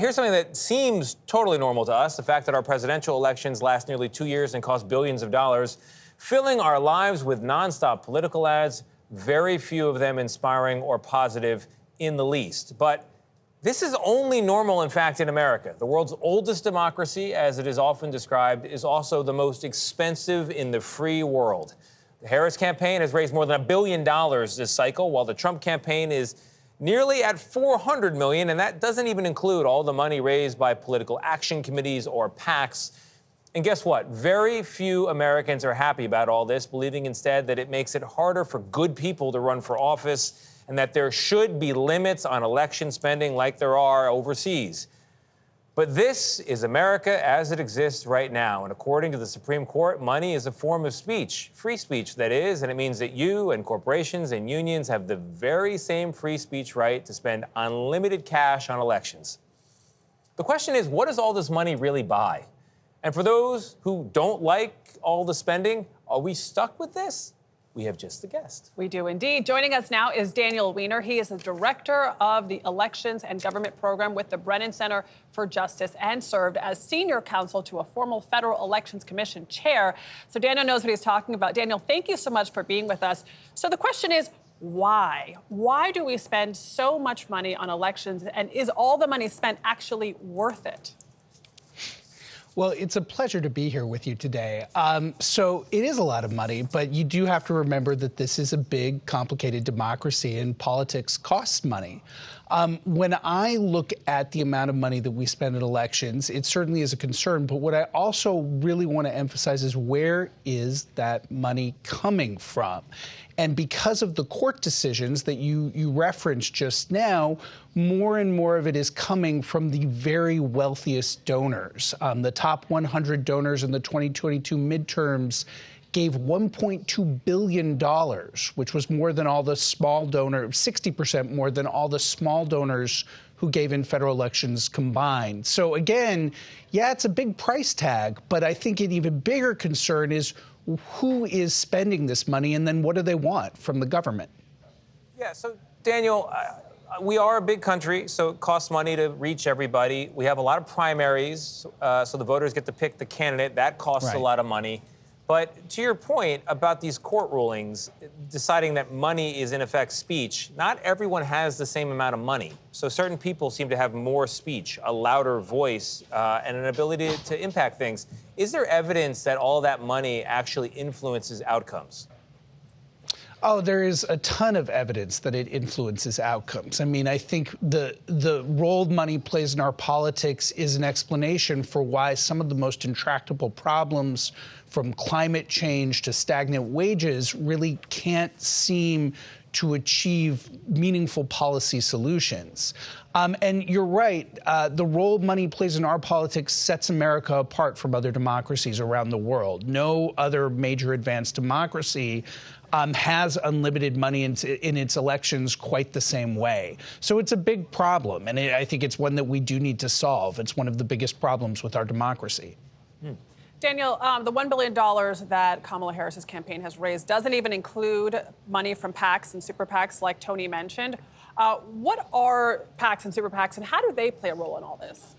Here's something that seems totally normal to us, the fact that our presidential elections last nearly 2 years and cost billions of dollars, filling our lives with nonstop political ads, very few of them inspiring or positive in the least. But this is only normal, in fact, in America. The world's oldest democracy, as it is often described, is also the most expensive in the free world. The Harris campaign has raised more than $1 billion this cycle, while the Trump campaign is nearly at $400 million, and that doesn't even include all the money raised by political action committees or PACs. And guess what? Very few Americans are happy about all this, believing instead that it makes it harder for good people to run for office and that there should be limits on election spending like there are overseas. But this is America as it exists right now. And according to the Supreme Court, money is a form of speech, free speech, that is, and it means that you and corporations and unions have the very same free speech right to spend unlimited cash on elections. The question is, what does all this money really buy? And for those who don't like all the spending, are we stuck with this? We have just a guest. We do indeed. Joining us now is Daniel Weiner. He is the director of the Elections and Government Program with the Brennan Center for Justice and served as senior counsel to a former Federal Elections Commission chair. So Daniel knows what he's talking about. Daniel, thank you so much for being with us. So the question is, why? Why do we spend so much money on elections? And is all the money spent actually worth it? Well, it's a pleasure to be here with you today. So it is a lot of money, but you do have to remember that this is a big, complicated democracy, and politics costs money. When I look at the amount of money that we spend at elections, it certainly is a concern. But what I also really want to emphasize is, where is that money coming from? And because of the court decisions that you referenced just now, more and more of it is coming from the very wealthiest donors. The top 100 donors in the 2022 midterms gave $1.2 billion, which was more than all the small donors, 60% more than all the small donors who gave in federal elections combined. So again, yeah, it's a big price tag, but I think an even bigger concern is who is spending this money, and then what do they want from the government? Yeah, so Daniel, we are a big country, so it costs money to reach everybody. We have a lot of primaries, so the voters get to pick the candidate. That costs a lot of money. But to your point about these court rulings, deciding that money is in effect speech, not everyone has the same amount of money. So certain people seem to have more speech, a louder voice, and an ability to impact things. Is there evidence that all that money actually influences outcomes? Oh, there is a ton of evidence that it influences outcomes. I mean, I think the role money plays in our politics is an explanation for why some of the most intractable problems, from climate change to stagnant wages, really can't seem to achieve meaningful policy solutions. And you're right, the role money plays in our politics sets America apart from other democracies around the world. No other major advanced democracy has unlimited money in its elections quite the same way. So it's a big problem, and I think it's one that we do need to solve. It's one of the biggest problems with our democracy. Daniel, the $1 billion that Kamala Harris's campaign has raised doesn't even include money from PACs and super PACs, like Tony mentioned. What are PACs and super PACs, and how do they play a role in all this?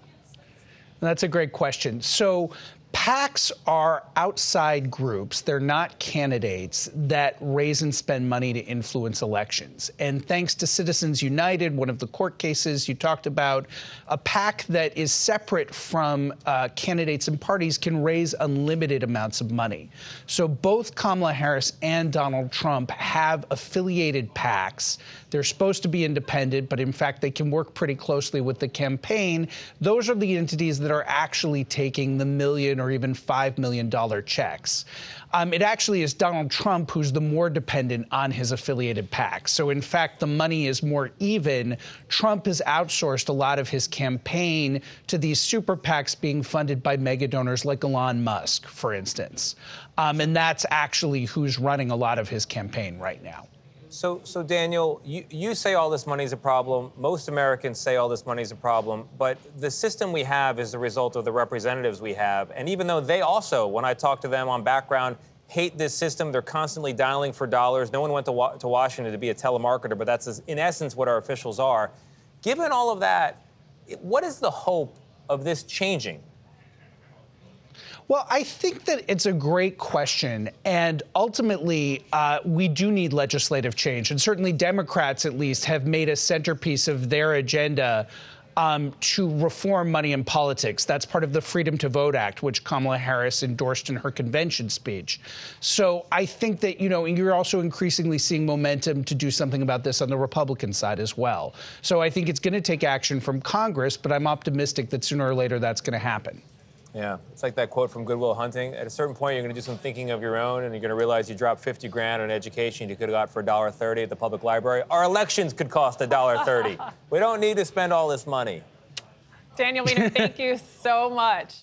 That's a great question. So PACs are outside groups. They're not candidates that raise and spend money to influence elections. And thanks to Citizens United, one of the court cases you talked about, a PAC that is separate from candidates and parties can raise unlimited amounts of money. So both Kamala Harris and Donald Trump have affiliated PACs. They're supposed to be independent, but in fact, they can work pretty closely with the campaign. Those are the entities that are actually taking the million or even $5 million checks. It actually is Donald Trump who's the more dependent on his affiliated PACs. So in fact, the money is more even. Trump has outsourced a lot of his campaign to these super PACs being funded by mega donors like Elon Musk, for instance. And that's actually who's running a lot of his campaign right now. So Daniel, you say all this money is a problem. Most Americans say all this money is a problem. But the system we have is the result of the representatives we have. And even though they also, when I talk to them on background, hate this system, they're constantly dialing for dollars. No one went to Washington to be a telemarketer, but that's in essence what our officials are. Given all of that, What is the hope of this changing? Well, I think that it's a great question. And ultimately, we do need legislative change. And certainly Democrats, at least, have made a centerpiece of their agenda to reform money in politics. That's part of the Freedom to Vote Act, which Kamala Harris endorsed in her convention speech. So I think that, you're also increasingly seeing momentum to do something about this on the Republican side as well. So I think it's going to take action from Congress, but I'm optimistic that sooner or later that's going to happen. Yeah, it's like that quote from Good Will Hunting. At a certain point, you're going to do some thinking of your own, and you're going to realize you dropped 50 grand on education you could have got for $1.30 at the public library. Our elections could cost $1.30. We don't need to spend all this money. Daniel Weiner, thank you so much.